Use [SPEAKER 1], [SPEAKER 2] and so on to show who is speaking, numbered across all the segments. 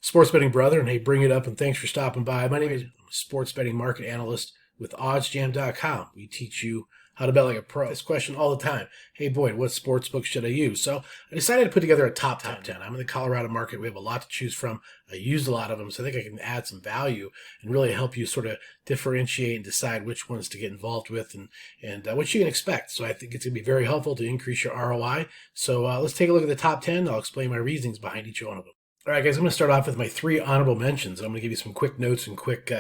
[SPEAKER 1] Sports betting brother, and hey, bring it up, and thanks for stopping by. My name is sports betting market analyst with OddsJam.com. We teach you how to bet like a pro. This question all the time. Hey, Boyd, what sportsbook should I use? So I decided to put together a top 10. I'm in the Colorado market. We have a lot to choose from. I used a lot of them, so I think I can add some value and really help you sort of differentiate and decide which ones to get involved with and what you can expect. So I think it's going to be very helpful to increase your ROI. So let's take a look at the top 10. I'll explain my reasonings behind each one of them. All right, guys, I'm going to start off with my 3 honorable mentions. I'm going to give you some quick notes and quick,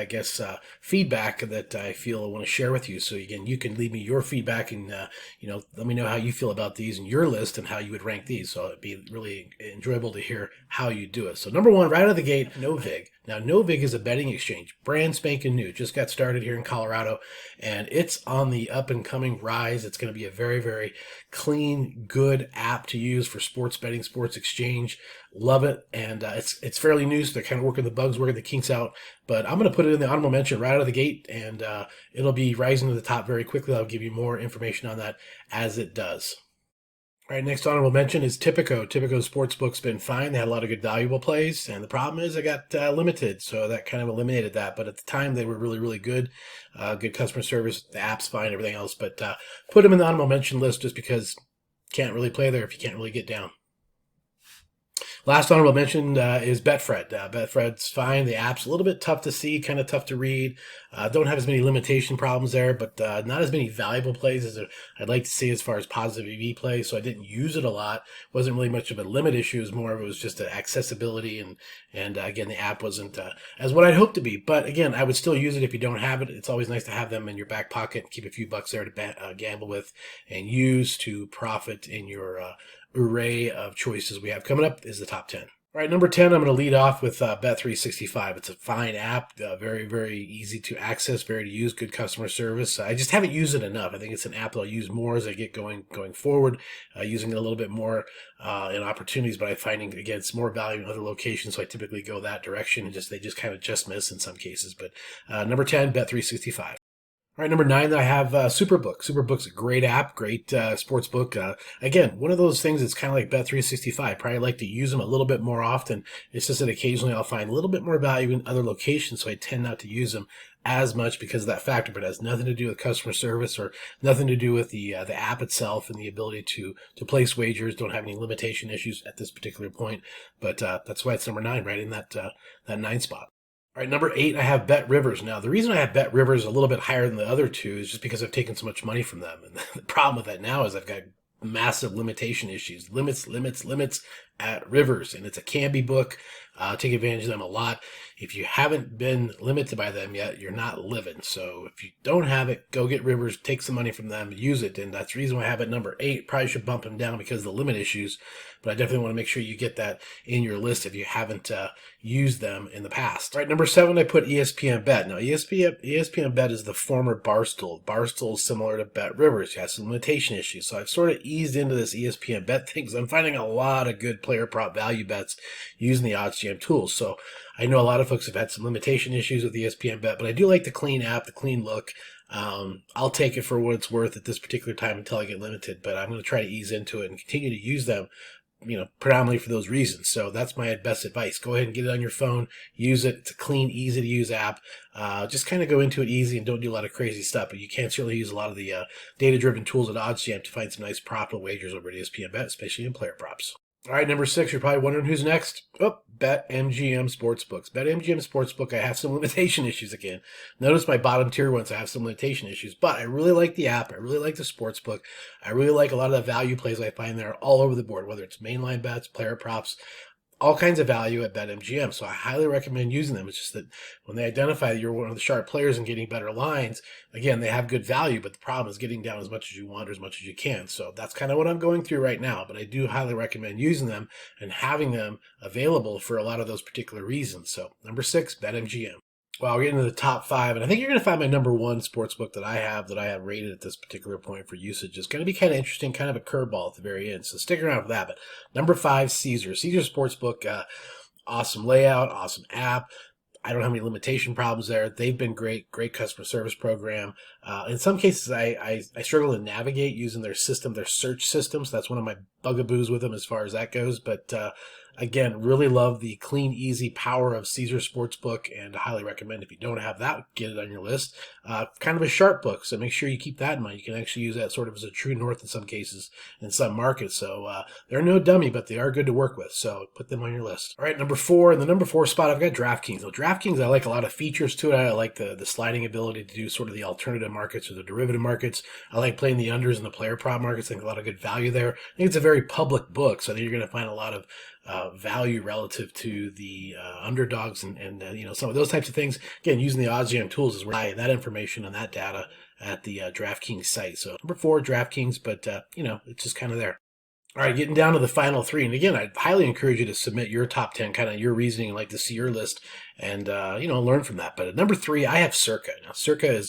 [SPEAKER 1] feedback that I feel I want to share with you. So, again, you can leave me your feedback and, let me know how you feel about these in your list and how you would rank these. So it'd be really enjoyable to hear how you do it. So, number 1, right out of the gate, NoVig. Now, NoVig is a betting exchange, brand spanking new. Just got started here in Colorado, and it's on the up-and-coming rise. It's going to be a very, very clean, good app to use for sports betting, sports exchange. Love it, and it's fairly new, so they're kind of working the bugs, working the kinks out. But I'm going to put it in the honorable mention right out of the gate, and it'll be rising to the top very quickly. I'll give you more information on that as it does. All right, next honorable mention is Tipico. Tipico's sportsbook's been fine. They had a lot of good valuable plays, and the problem is I got limited, so that kind of eliminated that. But at the time, they were really, really good. Good customer service. The app's fine, everything else. But put them in the honorable mention list just because can't really play there if you can't really get down. Last honorable mention is Betfred. Betfred's fine. The app's a little bit tough to see, kind of tough to read. Don't have as many limitation problems there, but not as many valuable plays as I'd like to see as far as positive EV plays. So I didn't use it a lot. Wasn't really much of a limit issue. It was more of it was just accessibility and again, the app wasn't as what I'd hoped to be. But again, I would still use it if you don't have it. It's always nice to have them in your back pocket, keep a few bucks there to gamble with and use to profit in your array of choices we have. Coming up is the top 10. All right, number 10, I'm going to lead off with Bet365. It's a fine app, very, very easy to access, very to use, good customer service. I just haven't used it enough. I think it's an app that I'll use more as I get going forward, using it a little bit more in opportunities, but I'm finding, again, it's more value in other locations, so I typically go that direction, and they just kind of just miss in some cases. But number 10, Bet365. All right, number 9, I have Superbook. Superbook's a great app, great sports book. Again, one of those things that's kind of like Bet365. Probably like to use them a little bit more often. It's just that occasionally I'll find a little bit more value in other locations, so I tend not to use them as much because of that factor. But it has nothing to do with customer service or nothing to do with the app itself and the ability to place wagers. Don't have any limitation issues at this particular point. But that's why it's number 9, right in that 9 spot. All right, number 8, I have Bet Rivers. Now, the reason I have Bet Rivers a little bit higher than the other 2 is just because I've taken so much money from them. And the problem with that now is I've got massive limitation issues, limits at Rivers. And it's a Canby book. Take advantage of them a lot. If you haven't been limited by them yet, you're not living. So if you don't have it, go get Rivers, take some money from them, use it. And that's the reason why I have it number 8. Probably should bump them down because of the limit issues. But I definitely want to make sure you get that in your list if you haven't used them in the past. All right, number 7, I put ESPN Bet. Now, ESPN Bet is the former Barstool. Barstool is similar to Bet Rivers. You have some limitation issues. So I've sort of eased into this ESPN Bet thing because I'm finding a lot of good player prop value bets using the OddsJam tools. So I know a lot of folks have had some limitation issues with ESPN Bet, but I do like the clean app, the clean look. I'll take it for what it's worth at this particular time until I get limited, but I'm going to try to ease into it and continue to use them, predominantly for those reasons. So that's my best advice. Go ahead and get it on your phone, use it. It's a clean, easy to use app. Just kind of go into it easy and don't do a lot of crazy stuff, but you can certainly use a lot of the data-driven tools at OddsJam to find some nice profitable wagers over at ESPN Bet, especially in player props. All right, number 6, you're probably wondering who's next. Oh, BetMGM Sportsbooks. BetMGM Sportsbook, I have some limitation issues again. Notice my bottom tier ones, I have some limitation issues, but I really like the app. I really like the Sportsbook. I really like a lot of the value plays I find there all over the board, whether it's mainline bets, player props, all kinds of value at BetMGM. So I highly recommend using them. It's just that when they identify that you're one of the sharp players and getting better lines, again, they have good value, but the problem is getting down as much as you want or as much as you can. So that's kind of what I'm going through right now, but I do highly recommend using them and having them available for a lot of those particular reasons. So number 6, BetMGM. Well, we're getting to the top 5, and I think you're going to find my number 1 sportsbook that I have rated at this particular point for usage is going to be kind of interesting, kind of a curveball at the very end. So stick around for that. But number 5, Caesar. Caesar Sportsbook, awesome layout, awesome app. I don't have any limitation problems there. They've been great customer service program. In some cases, I struggle to navigate using their system, their search system. So that's one of my bugaboos with them as far as that goes. But Again, really love the clean, easy power of Caesar Sportsbook, and highly recommend if you don't have that, get it on your list. Kind of a sharp book, so make sure you keep that in mind. You can actually use that sort of as a true north in some cases, in some markets. So they're no dummy, but they are good to work with. So put them on your list. All right, number 4. In the number 4 spot, I've got DraftKings. Now, DraftKings, I like a lot of features to it. I like the sliding ability to do sort of the alternative markets or the derivative markets. I like playing the unders and the player prop markets. I think a lot of good value there. I think it's a very public book, so I think you're going to find a lot of value relative to the underdogs and some of those types of things. Again, using the OddsJam tools is where I that information and that data at the DraftKings site. So number 4, DraftKings, but it's just kind of there. All right, getting down to the final 3. And again, I highly encourage you to submit your top 10, kind of your reasoning. I'd like to see your list and, learn from that. But at number 3, I have Circa. Now, Circa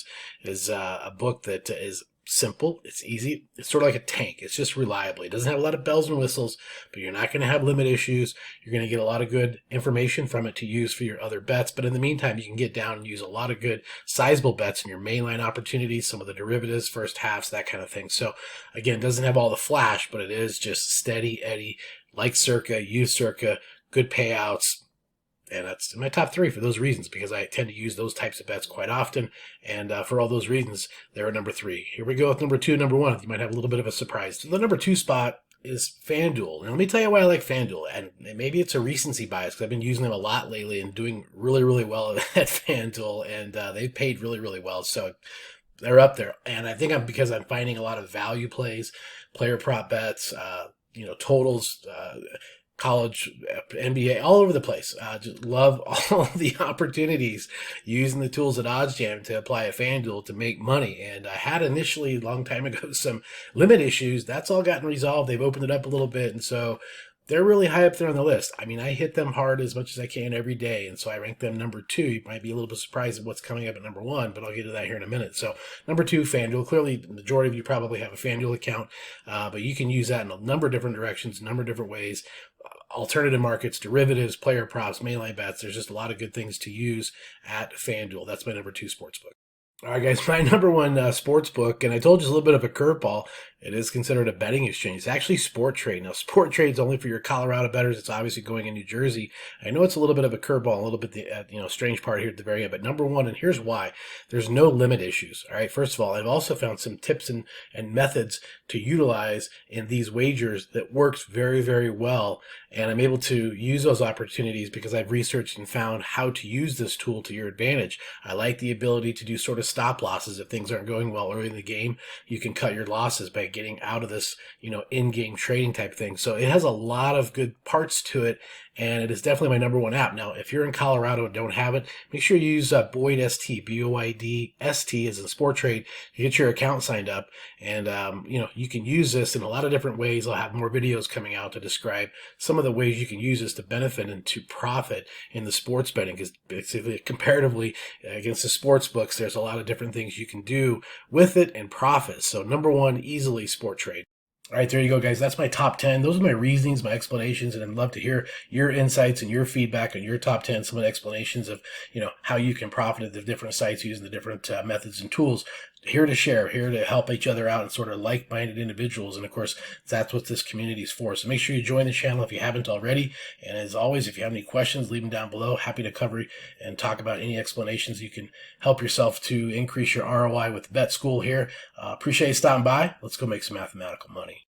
[SPEAKER 1] is a book that is simple. It's easy. It's sort of like a tank. It's just reliable. It doesn't have a lot of bells and whistles, but you're not going to have limit issues. You're going to get a lot of good information from it to use for your other bets. But in the meantime, you can get down and use a lot of good sizable bets in your mainline opportunities, some of the derivatives, first halves, that kind of thing. So again, it doesn't have all the flash, but it is just steady Eddie, like Circa, use Circa, good payouts. And that's my top 3 for those reasons, because I tend to use those types of bets quite often. And for all those reasons, they're at number 3. Here we go with number 2, number 1. You might have a little bit of a surprise. So the number 2 spot is FanDuel. And let me tell you why I like FanDuel. And maybe it's a recency bias, because I've been using them a lot lately and doing really, really well at FanDuel. And they've paid really, really well. So they're up there. And I think because I'm finding a lot of value plays, player prop bets, totals, college, NBA, all over the place. Just love all the opportunities using the tools at OddsJam to apply a FanDuel to make money. And I had initially, a long time ago, some limit issues. That's all gotten resolved. They've opened it up a little bit. And so they're really high up there on the list. I mean, I hit them hard as much as I can every day. And so I rank them number 2. You might be a little bit surprised at what's coming up at number 1, but I'll get to that here in a minute. So number 2, FanDuel. Clearly, the majority of you probably have a FanDuel account, but you can use that in a number of different directions, a number of different ways. Alternative markets, derivatives, player props, mainline bets. There's just a lot of good things to use at FanDuel. That's my number 2 sportsbook. All right, guys, my number 1 sports book, and I told you it's a little bit of a curveball. It is considered a betting exchange. It's actually Sporttrade. Now, Sporttrade is only for your Colorado bettors. It's obviously going in New Jersey. I know it's a little bit of a curveball, a little bit the strange part here at the very end. But number 1, and here's why: there's no limit issues. All right. First of all, I've also found some tips and methods to utilize in these wagers that works very, very well. And I'm able to use those opportunities because I've researched and found how to use this tool to your advantage. I like the ability to do sort of stop losses if things aren't going well early in the game. You can cut your losses by getting out of this, in-game trading type thing. So it has a lot of good parts to it, and it is definitely my number 1 app. Now, if you're in Colorado and don't have it, make sure you use Boyd ST, BOID-ST, as in Sporttrade, to get your account signed up. And, you can use this in a lot of different ways. I'll have more videos coming out to describe some of the ways you can use this to benefit and to profit in the sports betting, because basically, comparatively against the sports books, there's a lot of different things you can do with it and profit. So number 1, easily Sporttrade. All right, there you go, guys. That's my top 10. Those are my reasonings, my explanations, and I'd love to hear your insights and your feedback on your top 10, some of the explanations of, how you can profit at the different sites using the different methods and tools. Here to share, here to help each other out and sort of like-minded individuals. And of course, that's what this community is for. So make sure you join the channel if you haven't already. And as always, if you have any questions, leave them down below. Happy to cover and talk about any explanations you can help yourself to increase your ROI with Bet School here. Appreciate you stopping by. Let's go make some mathematical money.